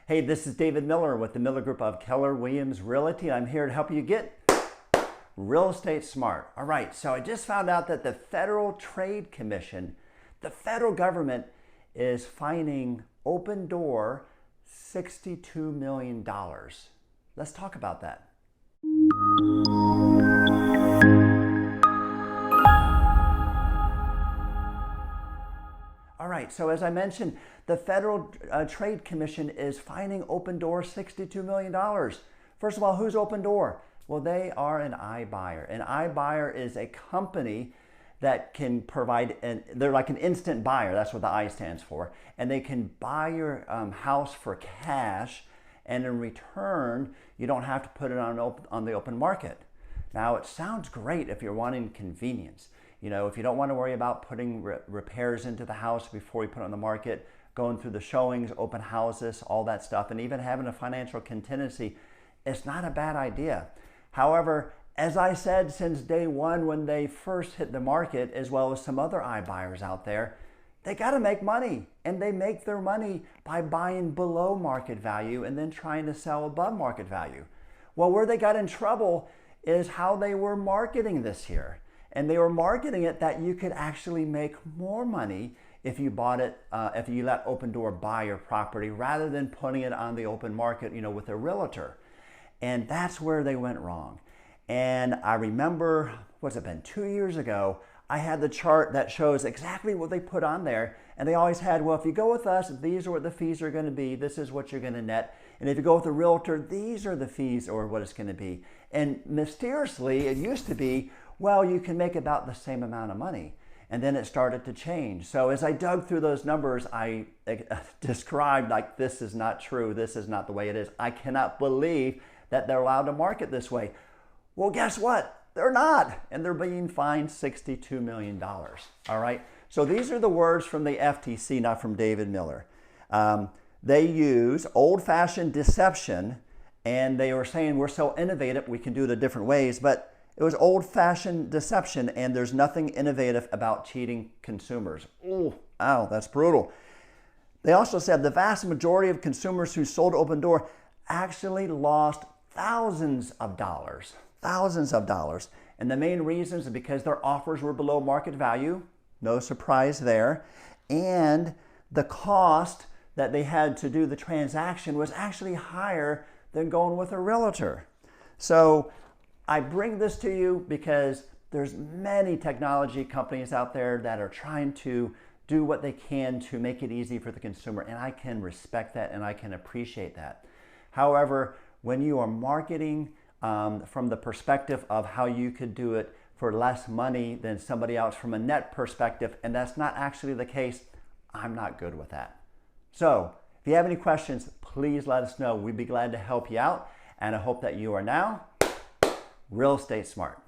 Hey, this is David Miller with the Miller Group of Keller Williams Realty. I'm here to help you get real estate smart. All right, so I just found out that the Federal Trade Commission, the federal government, is fining OpenDoor $62 million. Let's talk about that. All right, so as I mentioned, the Federal Trade Commission is fining OpenDoor $62 million. First of all, who's OpenDoor? Well, they are an iBuyer. An iBuyer is a company that can provide, they're like an instant buyer, that's what the I stands for, and they can buy your house for cash, and in return, you don't have to put it on the open market. Now, it sounds great if you're wanting convenience. You know, if you don't want to worry about putting repairs into the house before you put it on the market, going through the showings, open houses, all that stuff, and even having a financial contingency, it's not a bad idea. However, as I said since day one when they first hit the market, as well as some other iBuyers out there, they got to make money, and they make their money by buying below market value and then trying to sell above market value. Well, where they got in trouble is how they were marketing this here. And they were marketing it that you could actually make more money if you bought it, if you let OpenDoor buy your property rather than putting it on the open market, you know, with a realtor. And that's where they went wrong. And I remember, what's it been, 2 years ago, I had the chart that shows exactly what they put on there. And they always had, well, if you go with us, these are what the fees are going to be. This is what you're going to net. And if you go with a realtor, these are the fees or what it's going to be. And mysteriously, it used to be, well, you can make about the same amount of money. And then it started to change. So as I dug through those numbers, I described like, this is not true. This is not the way it is. I cannot believe that they're allowed to market this way. Well, guess what? They're not. And they're being fined $62 million. All right. So these are the words from the FTC, not from David Miller. They use old-fashioned deception, and they were saying we're so innovative, we can do it in different ways, but it was old-fashioned deception, and there's nothing innovative about cheating consumers. Ooh, ow, that's brutal. They also said the vast majority of consumers who sold OpenDoor actually lost thousands of dollars. And the main reasons are because their offers were below market value, no surprise there, and the cost that they had to do the transaction was actually higher than going with a realtor. So I bring this to you because there's many technology companies out there that are trying to do what they can to make it easy for the consumer, and I can respect that and I can appreciate that. However, when you are marketing from the perspective of how you could do it for less money than somebody else from a net perspective, and that's not actually the case, I'm not good with that. So if you have any questions, please let us know. We'd be glad to help you out, and I hope that you are now real estate smart.